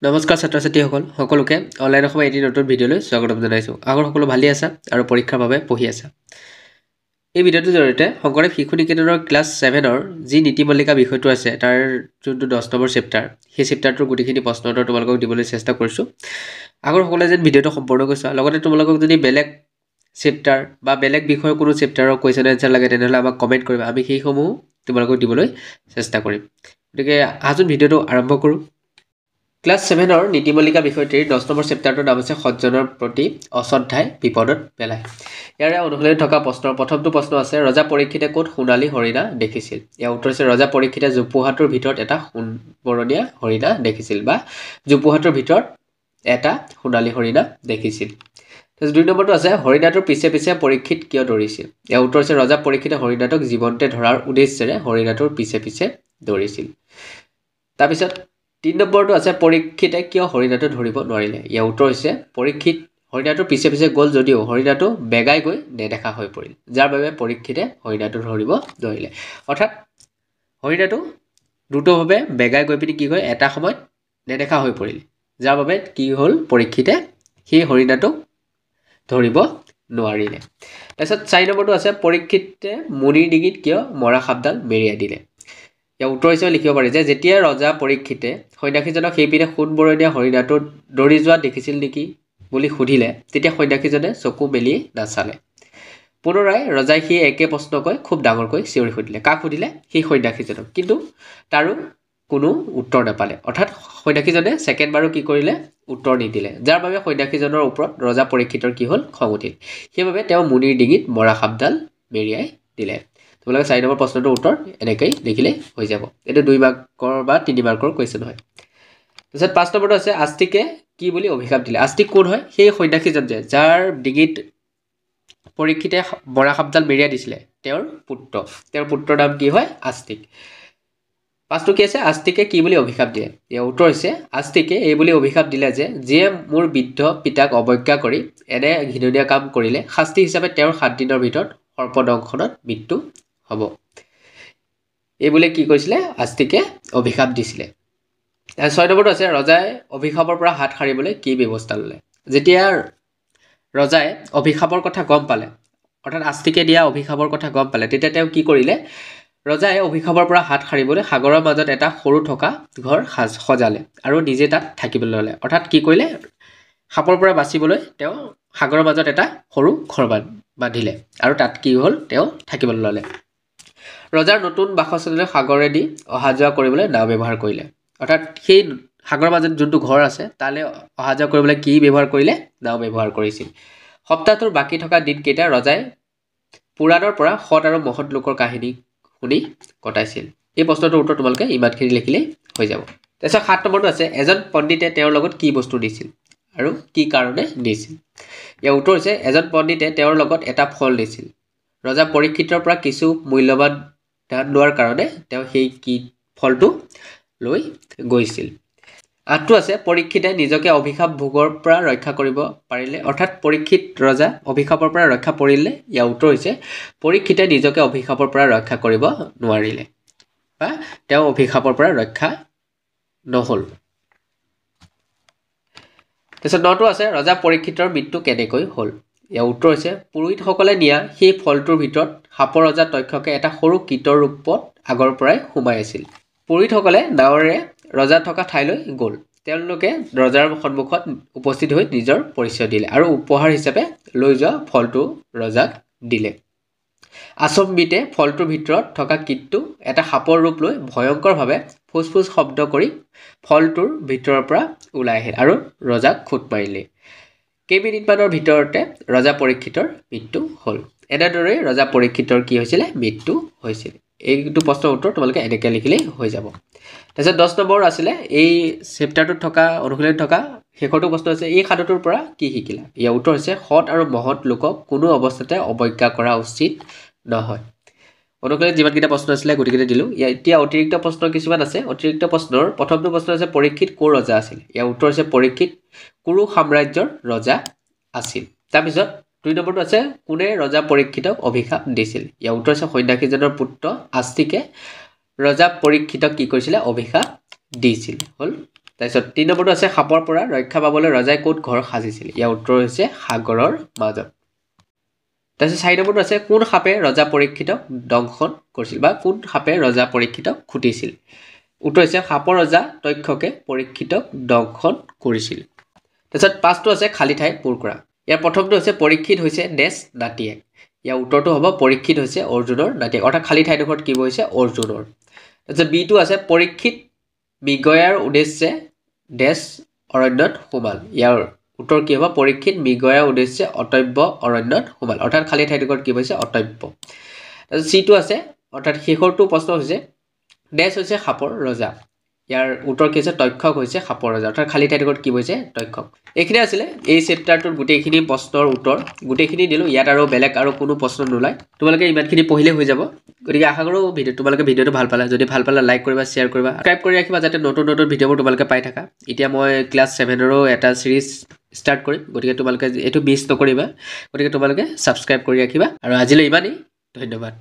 নমস্কাৰ ছাত্ৰ ছাত্ৰীসকল সকলোকে অনলাইন অসমৰ এটি নতুন ভিডিঅ'লৈ স্বাগতম জনাইছোঁ। আগৰ সকলো ভালেই আছা আৰু পৰীক্ষাৰ বাবে পঢ়ি আছা। এই ভিডিঅ'টোৰ জৰিয়তে শংকৰদেৱ শিশু নিকেতনৰ ক্লাছ 7ৰ যি নীতিমল্লিকা বিষয়টো আছে তাৰ যোনটো 10 নম্বৰ চেপ্টাৰ, সেই চেপ্টাৰটোৰ গোটেইখিনি প্ৰশ্ন উত্তৰ তোমালোকক দিবলৈ চেষ্টা কৰিছোঁ। আগৰ সকলোৱে যেন ভিডিঅ'টো সম্পূৰ্ণ কৰিছা, লগতে তোমালোকক যদি বেলেগ চেপ্টাৰ বা বেলেগ বিষয়ৰ কোনো চেপ্টাৰৰ কুৱেশ্যন এনচাৰ লাগে তেনেহ'লে আমাক কমেণ্ট কৰিবা, আমি সেইসমূহ তোমালোকক দিবলৈ চেষ্টা কৰিম। গতিকে আহোঁ ভিডিঅ'টো আৰম্ভ কৰোঁ। ক্লাছ 7ৰ নীতিমল্লিকা বিষয়টিৰ 10 নম্বৰ চেপ্টাৰটোৰ নাম হৈছে সজ্জনৰ প্ৰতি অশ্ৰদ্ধাই বিপদত পেলায়। ইয়াৰে অনুশীলন থকা প্ৰশ্নৰ প্ৰথমটো প্ৰশ্ন আছে, ৰজা পৰীক্ষিতে ক'ত সোণালী হৰিণা দেখিছিল? ইয়াৰ উত্তৰ হৈছে ৰজা পৰীক্ষিতে জোপোহাটোৰ ভিতৰত এটা সোণবৰণীয়া হৰিণা দেখিছিল বা জোপোহাটোৰ ভিতৰত এটা সোণালী হৰিণা দেখিছিল। তাৰপিছত 2 নম্বৰটো আছে, হৰিণাটোৰ পিছে পিছে পৰীক্ষিত কিয় দৌৰিছিল? ইয়াৰ উত্তৰ হৈছে ৰজা পৰীক্ষিতে হৰিণাটোক জীৱন্তে ধৰাৰ উদ্দেশ্যেৰে হৰিণাটোৰ পিছে পিছে দৌৰিছিল। তাৰপিছত 3 নম্বৰটো আছে, পৰীক্ষিতে কিয় হৰিণাটো ধৰিব নোৱাৰিলে? ইয়াৰ উত্তৰ হৈছে পৰীক্ষিত হৰিণাটোৰ পিছে পিছে গ'ল যদিও হৰিণাটো বেগাই গৈ নেদেখা হৈ পৰিল, যাৰ বাবে পৰীক্ষিতে হৰিণাটো ধৰিব নোৱাৰিলে। অৰ্থাৎ হৰিণাটো দ্ৰুতভাৱে বেগাই গৈ পিনি কি হয় এটা সময়ত নেদেখা হৈ পৰিল, যাৰ বাবে কি হ'ল পৰীক্ষিতে সেই হৰিণাটোক ধৰিব নোৱাৰিলে। তাৰপিছত 4 নম্বৰটো আছে, পৰীক্ষিতে মুনিৰ ডিঙিত কিয় মৰা সাপডাল মেৰিয়াই দিলে? ইয়াৰ উত্তৰ হিচাপে লিখিব পাৰি যে যেতিয়া ৰজা পৰীক্ষিতে সন্যাসীজনক সেইপিনে সোণবৰণীয়া হৰিণাটো দৌৰি যোৱা দেখিছিল নেকি বুলি সুধিলে, তেতিয়া সন্যাসীজনে চকু মেলি নাচালে। পুনৰাই ৰজাই সেই একে প্ৰশ্নকৈ খুব ডাঙৰকৈ চিঞৰি সুধিলে। কাক সুধিলে? সেই সন্যাসীজনক, কিন্তু তাৰো কোনো উত্তৰ নাপালে। অৰ্থাৎ সন্যাসীজনে ছেকেণ্ডবাৰো কি কৰিলে উত্তৰ নিদিলে, যাৰ বাবে সন্যাসীজনৰ ওপৰত ৰজা পৰীক্ষিতৰ কি হ'ল খং উঠিল। সেইবাবে তেওঁ মুনিৰ ডিঙিত মৰা সাপডাল মেৰিয়াই দিলে। তোমালোকে 4 নম্বৰ প্ৰশ্নটোৰ উত্তৰ এনেকৈ লিখিলেই হৈ যাব। এইটো 2 মাৰ্কৰ বা 3 মাৰ্কৰ কুৱেশ্যন হয়। তাৰপিছত 5 নম্বৰটো আছে, আস্তিকে কি বুলি অভিশাপ দিলে? আস্তিক কোন হয়? সেই সন্যাসীজন যে যাৰ ডিঙিত পৰীক্ষিতে মৰা সাপডাল মেৰিয়াই দিছিলে তেওঁৰ পুত্ৰৰ নাম কি হয়? আস্তিক। 5টো কি আছে, আস্তিকে কি বুলি অভিশাপ দিয়ে? ইয়াৰ উত্তৰ হৈছে আস্তিকে এই বুলি অভিশাপ দিলে যে যিয়ে মোৰ বৃদ্ধ পিতাক অৱজ্ঞা কৰি এনে ঘৃণনীয় কাম কৰিলে শাস্তি হিচাপে তেওঁৰ 7 দিনৰ ভিতৰত সৰ্পদংশনত মৃত্যু হ'ব। এইবোলে কি কৰিছিলে? আস্তিকে অভিশাপ দিছিলে। 6 নম্বৰটো আছে, ৰজাই অভিশাপৰ পৰা হাত সাৰিবলৈ কি ব্যৱস্থা ল'লে? যেতিয়া ৰজাই অভিশাপৰ কথা গম পালে, অৰ্থাৎ আস্তিকে দিয়া অভিশাপৰ কথা গম পালে, তেতিয়া তেওঁ কি কৰিলে? ৰজাই অভিশাপৰ পৰা হাত সাৰিবলৈ সাগৰৰ মাজত এটা সৰু থকা ঘৰ সজালে আৰু নিজে তাত থাকিবলৈ ল'লে। অৰ্থাৎ কি কৰিলে? সাপৰ পৰা বাচিবলৈ তেওঁ সাগৰৰ মাজত এটা সৰু ঘৰ বান্ধিলে আৰু তাত কি হ'ল তেওঁ থাকিবলৈ ল'লে। ৰজাৰ নতুন বাসস্থানলৈ সাগৰেদি অহা যোৱা কৰিবলৈ নাও ব্যৱহাৰ কৰিলে। অৰ্থাৎ সেই সাগৰৰ মাজত যোনটো ঘৰ আছে তালৈ অহা যোৱা কৰিবলৈ কি ব্যৱহাৰ কৰিলে? নাও ব্যৱহাৰ কৰিছিল। সপ্তাহটোৰ বাকী থকা দিনকেইটা ৰজাই পুৰাণৰ পৰা সৎ আৰু মহৎ লোকৰ কাহিনী শুনি কটাইছিল। এই প্ৰশ্নটোৰ উত্তৰ তোমালোকে ইমানখিনি লিখিলেই হৈ যাব। তাৰপিছত 7 নম্বৰটো আছে, এজন পণ্ডিতে তেওঁৰ লগত কি বস্তু নিছিল আৰু কি কাৰণে নিছিল? ইয়াৰ উত্তৰ হৈছে এজন পণ্ডিতে তেওঁৰ লগত এটা ফল নিছিল। ৰজা পৰীক্ষিতৰ পৰা কিছু মূল্যৱান দান লোৱাৰ কাৰণে তেওঁ সেই কি ফলটো লৈ গৈছিল। 8টো আছে, পৰীক্ষিতে নিজকে অভিশাপ ভোগৰ পৰা ৰক্ষা কৰিব পাৰিলে? অৰ্থাৎ পৰীক্ষিত ৰজা অভিশাপৰ পৰা ৰক্ষা পৰিলে? ইয়াৰ উত্তৰ হৈছে পৰীক্ষিতে নিজকে অভিশাপৰ পৰা ৰক্ষা কৰিব নোৱাৰিলে বা তেওঁ অভিশাপৰ পৰা ৰক্ষা নহ'ল। তাৰপিছত 9টো আছে, ৰজা পৰীক্ষিতৰ মৃত্যু কেনেকৈ হ'ল? ইয়াৰ উত্তৰ হৈছে পুৰোহিতসকলে নিয়া সেই ফলটোৰ ভিতৰত সাপৰ ৰজা তক্ষকে এটা সৰু কীটৰ ৰূপত আগৰ পৰাই সোমাই আছিল। পুৰোহিতসকলে নাৱেৰে ৰজা থকা ঠাইলৈ গ'ল। তেওঁলোকে ৰজাৰ সন্মুখত উপস্থিত হৈ নিজৰ পৰিচয় দিলে আৰু উপহাৰ হিচাপে লৈ যোৱা ফলটো ৰজাক দিলে। আচম্বিতে ফলটোৰ ভিতৰত থকা কীটটো এটা সাপৰ ৰূপ লৈ ভয়ংকৰভাৱে ফুচফুচ শব্দ কৰি ফলটোৰ ভিতৰৰ পৰা ওলাই আহিল আৰু ৰজাক খুট মাৰিলে। কেইমিনিটমানৰ ভিতৰতে ৰজা পৰীক্ষিতৰ মৃত্যু হ'ল। এনেদৰে ৰজা পৰীক্ষিতৰ কি হৈছিলে? মৃত্যু হৈছিল। এইটো প্ৰশ্নৰ উত্তৰ তোমালোকে এনেকৈ লিখিলেই হৈ যাব। তাৰপিছত 10 নম্বৰ আছিলে এই চেপ্টাৰটোত থকা অনুশীলন থকা শেষৰটো প্ৰশ্ন হৈছে, এই সাধুটোৰ পৰা কি শিকিলা? ইয়াৰ উত্তৰ হৈছে সৎ আৰু মহৎ লোকক কোনো অৱস্থাতে অৱজ্ঞা কৰা উচিত নহয়। অনুশীলন যিমানকেইটা প্ৰশ্ন আছিলে গোটেইকেইটা দিলোঁ। এতিয়া অতিৰিক্ত প্ৰশ্ন কিছুমান আছে। অতিৰিক্ত প্ৰশ্নৰ প্ৰথমটো প্ৰশ্ন হৈছে, পৰীক্ষিত ক'ৰ ৰজা আছিল? ইয়াৰ উত্তৰ হৈছে পৰীক্ষিত কুৰু সাম্ৰাজ্যৰ ৰজা আছিল। তাৰপিছত 2 নম্বৰটো আছে, কোনে ৰজা পৰীক্ষিতক অভিশাপ দিছিল? ইয়াৰ উত্তৰ হৈছে সন্যাসীজনৰ পুত্ৰ আস্তিকে ৰজা পৰীক্ষিতক কি কৰিছিলে? অভিশাপ দিছিল। হ'ল তাৰপিছত 3 নম্বৰটো আছে সাপৰ পৰা ৰক্ষা পাবলৈ ৰজাই ক'ত ঘৰ সাজিছিল ইয়াৰ উত্তৰ হৈছে সাগৰৰ মাজত তাৰপিছত 4 নম্বৰটো আছে কোন সাপে ৰজা পৰীক্ষিতক দংশন কৰিছিল বা কোন সাপে ৰজা পৰীক্ষিতক খুটিছিল উত্তৰ হৈছে সাপৰ ৰজা তক্ষকে পৰীক্ষিতক দংশন কৰিছিল তাৰপিছত 5টো আছে খালী ঠাই পূৰ কৰা ইয়াৰ প্ৰথমটো হৈছে পৰীক্ষিত হৈছে ডেছ নাতিয়েক ইয়াৰ উত্তৰটো হ'ব পৰীক্ষিত হৈছে অৰ্জুনৰ নাতিয়েক অৰ্থাৎ খালী ঠাইডোখৰত কি হৈছে অৰ্জুনৰ তাৰপিছত বিটো আছে পৰীক্ষিত মৃগয়াৰ উদ্দেশ্যে ডেছ অৰণ্যত সোমাল ইয়াৰ উত্তৰ কি হ'ব পৰীক্ষিত মৃগয়াৰ উদ্দেশ্যে অতব্য অৰণ্যত সোমাল অৰ্থাৎ খালী ঠাইডোখৰত কি হৈছে অতব্য তাৰপিছত চিটো আছে অৰ্থাৎ শেষৰটো প্ৰশ্ন হৈছে ডেছ হৈছে সাপৰ ৰজা ইয়াৰ উত্তৰ কি হৈছে তক্ষক হৈছে সাপৰ ৰজা অৰ্থাৎ খালী ঠাইডোখৰত কি হৈছে তক্ষক এইখিনি আছিলে এই চেপ্টাৰটোৰ গোটেইখিনি প্ৰশ্নৰ উত্তৰ গোটেইখিনি দিলোঁ ইয়াত আৰু বেলেগ আৰু কোনো প্ৰশ্ন নোলায় তোমালোকে ইমানখিনি পঢ়িলে হৈ যাব গতিকে আশা কৰোঁ তোমালোকে ভিডিঅ'টো ভাল পালা যদি ভাল পালা লাইক কৰিবা শ্বেয়াৰ কৰিবা সাবস্ক্ৰাইব কৰি ৰাখিবা যাতে নতুন নতুন ভিডিঅ'বোৰ তোমালোকে পাই থাকা এতিয়া মই ক্লাছ 7ৰো এটা সিৰিজ ষ্টাৰ্ট কৰিম গতিকে তোমালোকে এইটো মিছ নকৰিবা গতিকে তোমালোকে সাবস্ক্ৰাইব কৰি ৰাখিবা আৰু আজিলৈ ইমানেই ধন্যবাদ